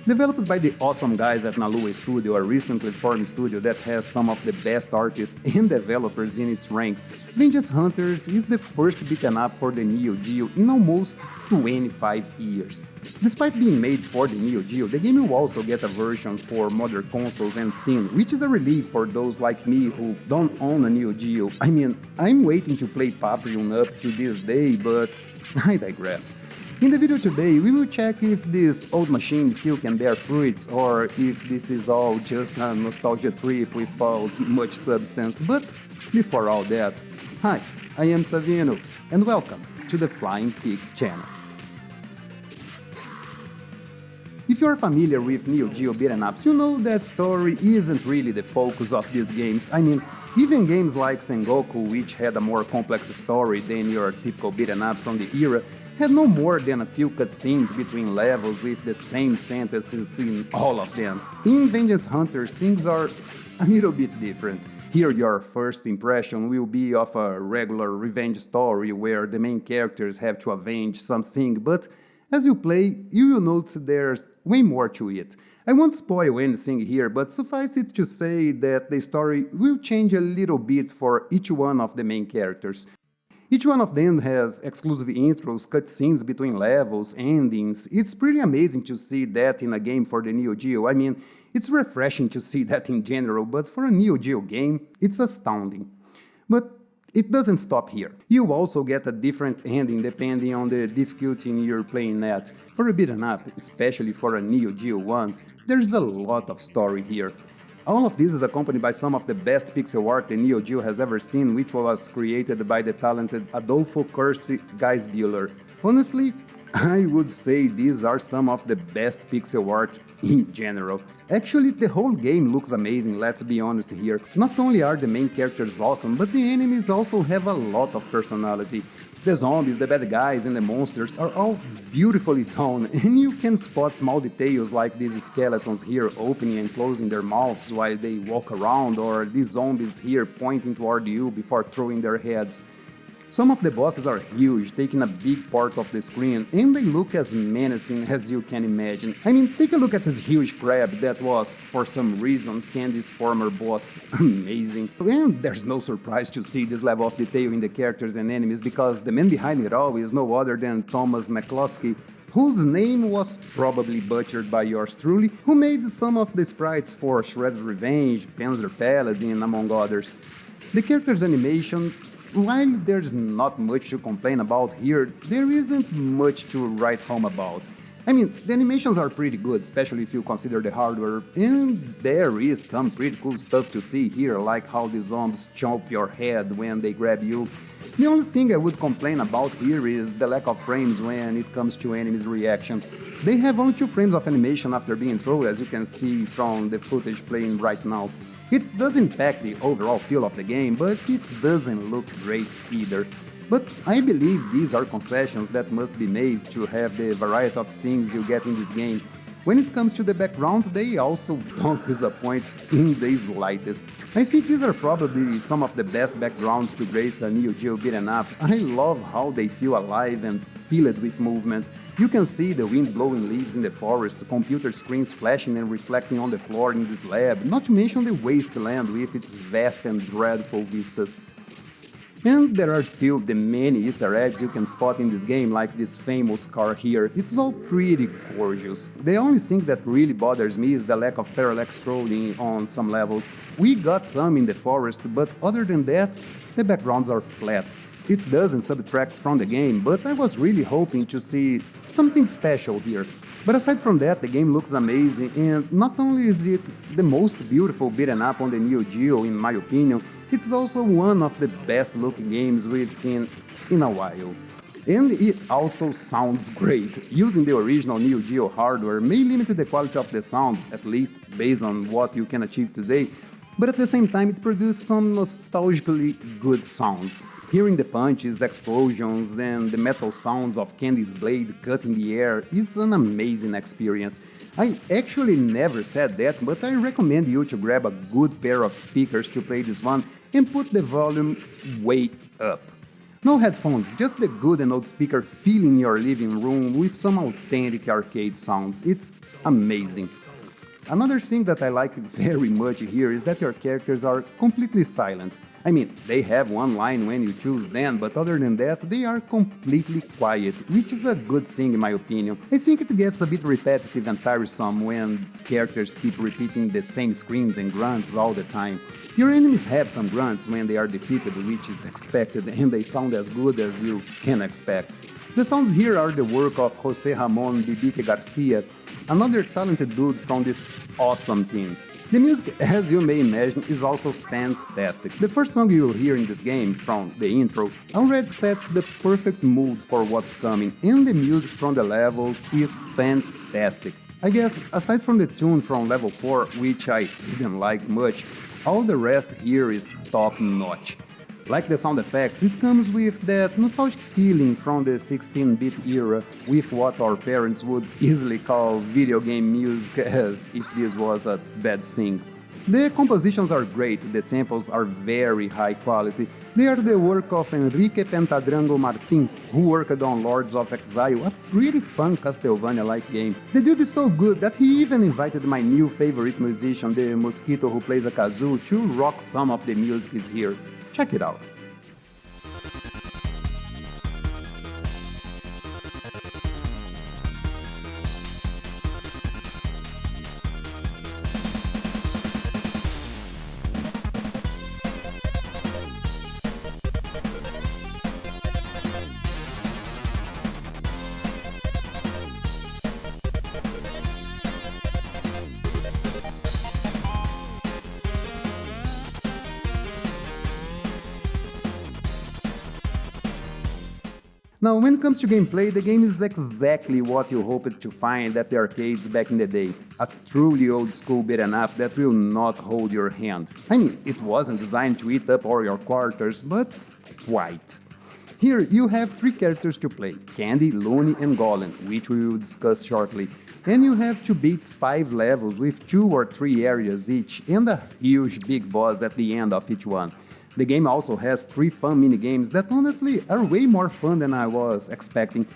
Developed by the awesome guys at Nalua Studio, a recently formed studio that has some of the best artists and developers in its ranks, Vengeance Hunters is the first beaten up for the Neo Geo in almost 25 years. Despite being made for the Neo Geo, the game will also get a version for modern consoles and Steam, which is a relief for those like me who don't own a Neo Geo. I mean, I'm waiting to play Papillon up to this day, but I digress. In the video today, we will check if this old machine still can bear fruits, or if this is all just a nostalgia trip without much substance. But before all that, hi, I am Savino, and welcome to the Flying Kick channel. If you are familiar with Neo Geo beat'em ups, you know that story isn't really the focus of these games. I mean, even games like Sengoku, which had a more complex story than your typical beat'em up from the era, had no more than a few cutscenes between levels with the same sentences in all of them. In Vengeance Hunters, things are a little bit different. Here your first impression will be of a regular revenge story where the main characters have to avenge something, but as you play, you will notice there's way more to it. I won't spoil anything here, but suffice it to say that the story will change a little bit for each one of the main characters. Each one of them has exclusive intros, cutscenes between levels, endings. It's pretty amazing to see that in a game for the Neo Geo. I mean, it's refreshing to see that in general, but for a Neo Geo game, it's astounding. But it doesn't stop here. You also get a different ending depending on the difficulty you're playing at. For a beat'em up, especially for a Neo Geo one, there's a lot of story here. All of this is accompanied by some of the best pixel art the Neo Geo has ever seen, which was created by the talented Adolfo Cursi Geisbuehler. Honestly, I would say these are some of the best pixel art in general. Actually, the whole game looks amazing, let's be honest here. Not only are the main characters awesome, but the enemies also have a lot of personality. The zombies, the bad guys, and the monsters are all beautifully done, and you can spot small details like these skeletons here opening and closing their mouths while they walk around, or these zombies here pointing toward you before throwing their heads. Some of the bosses are huge, taking a big part of the screen, and they look as menacing as you can imagine. I mean, take a look at this huge crab that was, for some reason, Candy's former boss. Amazing. And there's no surprise to see this level of detail in the characters and enemies, because the man behind it all is no other than Thomas McCloskey, whose name was probably butchered by yours truly, who made some of the sprites for Shredder's Revenge, Panzer Paladin, among others. The character's animation, while there's not much to complain about here, there isn't much to write home about. I mean, the animations are pretty good, especially if you consider the hardware, and there is some pretty cool stuff to see here, like how the zombies chomp your head when they grab you. The only thing I would complain about here is the lack of frames when it comes to enemies' reaction. They have only 2 frames of animation after being thrown, as you can see from the footage playing right now. It does impact the overall feel of the game, but it doesn't look great either. But I believe these are concessions that must be made to have the variety of things you get in this game. When it comes to the backgrounds, they also don't disappoint in the slightest. I think these are probably some of the best backgrounds to grace a Neo Geo beat'em up. I love how they feel alive and filled with movement. You can see the wind blowing leaves in the forest, computer screens flashing and reflecting on the floor in this lab, not to mention the wasteland with its vast and dreadful vistas. And there are still the many Easter eggs you can spot in this game, like this famous car here. It's all pretty gorgeous. The only thing that really bothers me is the lack of parallax scrolling on some levels. We got some in the forest, but other than that, the backgrounds are flat. It doesn't subtract from the game, but I was really hoping to see something special here. But aside from that, the game looks amazing, and not only is it the most beautiful beat'em up on the Neo Geo in my opinion, it's also one of the best looking games we've seen in a while. And it also sounds great. Using the original Neo Geo hardware may limit the quality of the sound, at least based on what you can achieve today, but at the same time it produced some nostalgically good sounds. Hearing the punches, explosions, and the metal sounds of Candy's blade cutting the air is an amazing experience. I actually never said that, but I recommend you to grab a good pair of speakers to play this one and put the volume way up. No headphones, just the good and old speaker filling your living room with some authentic arcade sounds. It's amazing. Another thing that I like very much here is that your characters are completely silent. I mean, they have one line when you choose them, but other than that, they are completely quiet, which is a good thing in my opinion. I think it gets a bit repetitive and tiresome when characters keep repeating the same screams and grunts all the time. Your enemies have some grunts when they are defeated, which is expected, and they sound as good as you can expect. The sounds here are the work of Jose Ramon Bibique Garcia, another talented dude from this awesome team. The music, as you may imagine, is also fantastic. The first song you'll hear in this game, from the intro, already sets the perfect mood for what's coming, and the music from the levels is fantastic. I guess, aside from the tune from level 4, which I didn't like much, all the rest here is top notch. Like the sound effects, it comes with that nostalgic feeling from the 16-bit era, with what our parents would easily call video game music, as if this was a bad thing. The compositions are great, the samples are very high quality. They are the work of Enrique Pentadrango Martin, who worked on Lords of Exile, a pretty fun Castlevania-like game. The dude is so good that he even invited my new favorite musician, the Mosquito who plays a kazoo, to rock some of the music here. Check it out. Now, when it comes to gameplay, the game is exactly what you hoped to find at the arcades back in the day. A truly old-school beat-em up that will not hold your hand. I mean, it wasn't designed to eat up all your quarters, but quite. Here, you have 3 characters to play, Candy, Looney, and Golem, which we will discuss shortly. And you have to beat 5 levels with 2 or 3 areas each, and a huge big boss at the end of each one. The game also has 3 fun minigames that honestly are way more fun than I was expecting.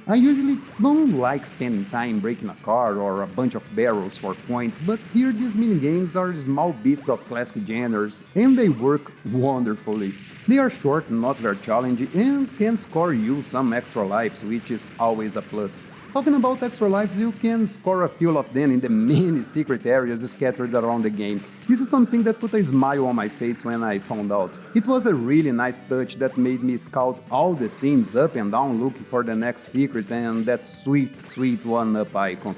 I usually don't like spending time breaking a car or a bunch of barrels for points, but here these minigames are small bits of classic genres, and they work wonderfully. They are short and not very challenging, and can score you some extra lives, which is always a plus. Talking about extra lives, you can score a few of them in the many secret areas scattered around the game. This is something that put a smile on my face when I found out. It was a really nice touch that made me scout all the scenes up and down looking for the next secret and that sweet 1-up icon.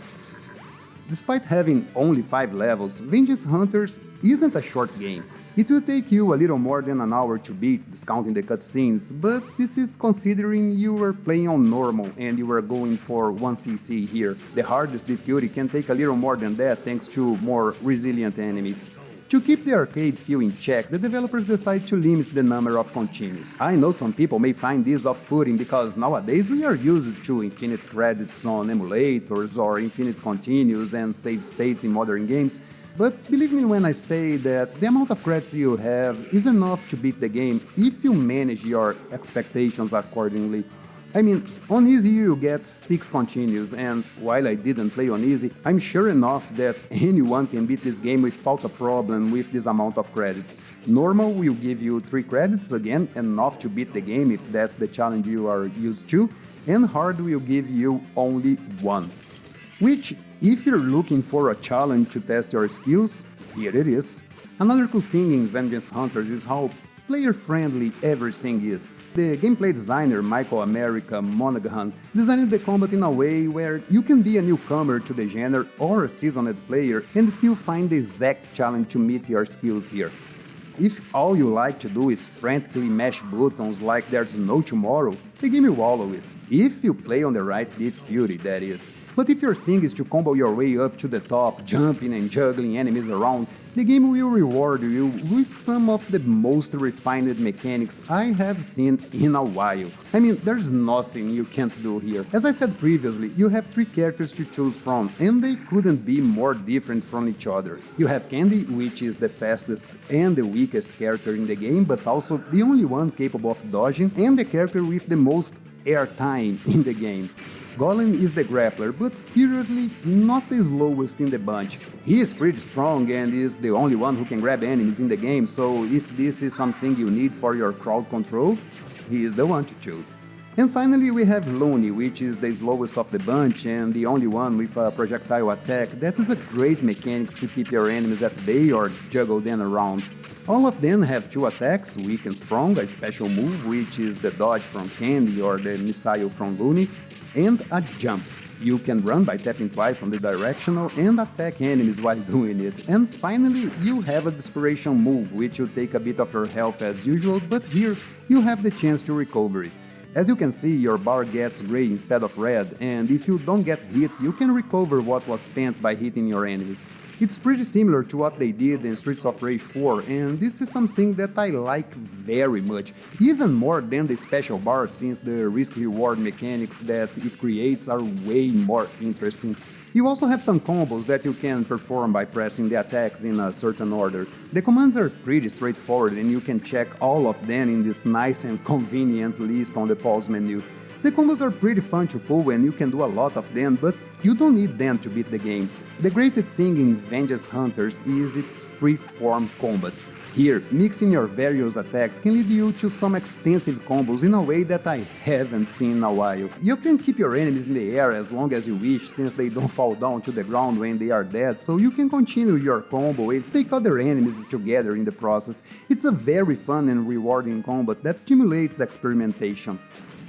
Despite having only 5 levels, Vengeance Hunters isn't a short game. It will take you a little more than an hour to beat, discounting the cutscenes, but this is considering you were playing on normal and you were going for 1cc here. The hardest difficulty can take a little more than that thanks to more resilient enemies. To keep the arcade feel in check, the developers decide to limit the number of continues. I know some people may find this off-putting because nowadays we are used to infinite credits on emulators or infinite continues and save states in modern games, but believe me when I say that the amount of credits you have is enough to beat the game if you manage your expectations accordingly. I mean, on easy you get 6 continues, and while I didn't play on easy, I'm sure enough that anyone can beat this game without a problem with this amount of credits. Normal will give you 3 credits, again, enough to beat the game if that's the challenge you are used to, and hard will give you only 1. Which, if you're looking for a challenge to test your skills, here it is. Another cool thing in Vengeance Hunters is how player-friendly everything is. The gameplay designer Michael America Monaghan designed the combat in a way where you can be a newcomer to the genre or a seasoned player and still find the exact challenge to meet your skills here. If all you like to do is frantically mash buttons like there's no tomorrow, the game will wallow it. If you play on the right difficulty, that is. But if your thing is to combo your way up to the top, jumping and juggling enemies around, the game will reward you with some of the most refined mechanics I have seen in a while. I mean, there's nothing you can't do here. As I said previously, you have 3 characters to choose from, and they couldn't be more different from each other. You have Candy, which is the fastest and the weakest character in the game, but also the only one capable of dodging, and the character with the most airtime in the game. Golem is the grappler, but curiously not the slowest in the bunch. He is pretty strong and is the only one who can grab enemies in the game, so if this is something you need for your crowd control, he is the one to choose. And finally we have Looney, which is the slowest of the bunch and the only one with a projectile attack that is a great mechanic to keep your enemies at bay or juggle them around. All of them have 2 attacks, weak and strong, a special move, which is the dodge from Candy or the missile from Looney, and a jump. You can run by tapping twice on the directional and attack enemies while doing it. And finally, you have a desperation move, which will take a bit of your health as usual, but here you have the chance to recover it. As you can see, your bar gets gray instead of red, and if you don't get hit, you can recover what was spent by hitting your enemies. It's pretty similar to what they did in Streets of Rage 4, and this is something that I like very much, even more than the special bar, since the risk-reward mechanics that it creates are way more interesting. You also have some combos that you can perform by pressing the attacks in a certain order. The commands are pretty straightforward and you can check all of them in this nice and convenient list on the pause menu. The combos are pretty fun to pull and you can do a lot of them, but you don't need them to beat the game. The greatest thing in Vengeance Hunters is its free-form combat. Here, mixing your various attacks can lead you to some extensive combos in a way that I haven't seen in a while. You can keep your enemies in the air as long as you wish, since they don't fall down to the ground when they are dead, so you can continue your combo and take other enemies together in the process. It's a very fun and rewarding combat that stimulates experimentation.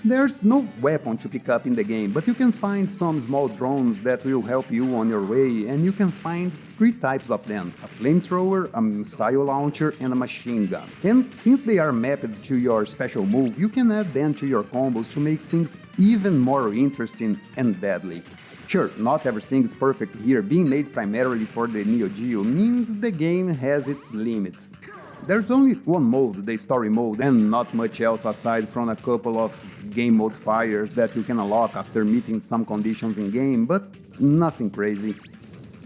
There's no weapon to pick up in the game, but you can find some small drones that will help you on your way, and you can find 3 types of them: a flamethrower, a missile launcher, and a machine gun. And since they are mapped to your special move, you can add them to your combos to make things even more interesting and deadly. Sure, not everything is perfect here. Being made primarily for the Neo Geo means the game has its limits. There's only one mode, the story mode, and not much else aside from a couple of game modifiers that you can unlock after meeting some conditions in game, but nothing crazy.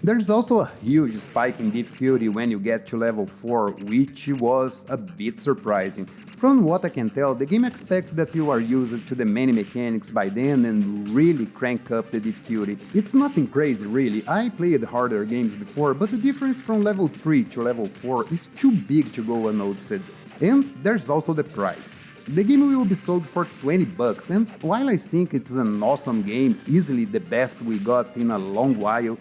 There's also a huge spike in difficulty when you get to level 4, which was a bit surprising. From what I can tell, the game expects that you are used to the many mechanics by then and really crank up the difficulty. It's nothing crazy really, I played harder games before, but the difference from level 3 to level 4 is too big to go unnoticed. And there's also the price. The game will be sold for $20, and while I think it's an awesome game, easily the best we got in a long while,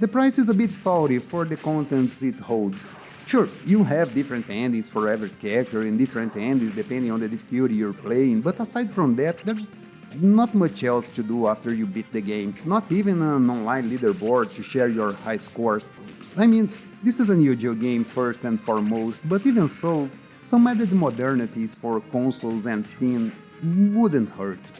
the price is a bit salty for the contents it holds. Sure, you have different endings for every character and different endings depending on the difficulty you're playing, but aside from that, there's not much else to do after you beat the game, not even an online leaderboard to share your high scores. I mean, this is a Neo Geo game first and foremost, but even so, some added modernities for consoles and Steam wouldn't hurt.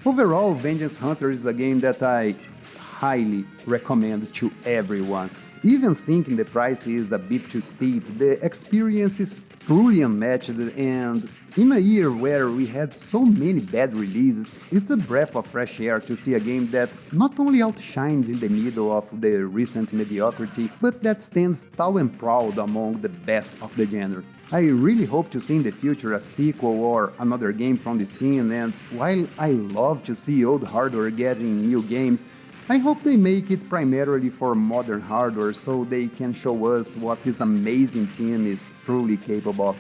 Overall, Vengeance Hunter is a game that I highly recommend to everyone. Even thinking the price is a bit too steep, the experience is truly unmatched, and in a year where we had so many bad releases, it's a breath of fresh air to see a game that not only outshines in the middle of the recent mediocrity, but that stands tall and proud among the best of the genre. I really hope to see in the future a sequel or another game from this team, and while I love to see old hardware getting new games, I hope they make it primarily for modern hardware so they can show us what this amazing team is truly capable of.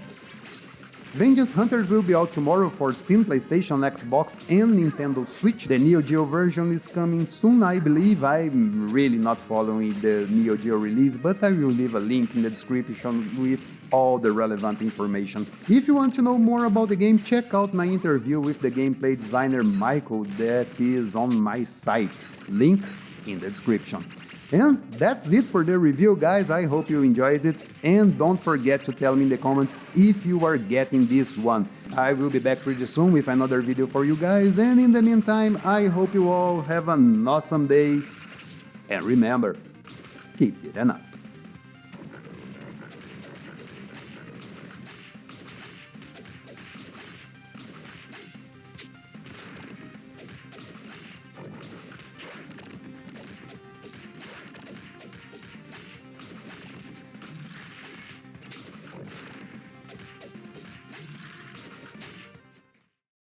Vengeance Hunters will be out tomorrow for Steam, PlayStation, Xbox and Nintendo Switch. The Neo Geo version is coming soon, I believe. I'm really not following the Neo Geo release, but I will leave a link in the description with all the relevant information. If you want to know more about the game, check out my interview with the gameplay designer Michael that is on my site. Link in the description. And that's it for the review, guys. I hope you enjoyed it, and don't forget to tell me in the comments if you are getting this one. I will be back pretty soon with another video for you guys, and in the meantime, I hope you all have an awesome day. And remember, keep it up.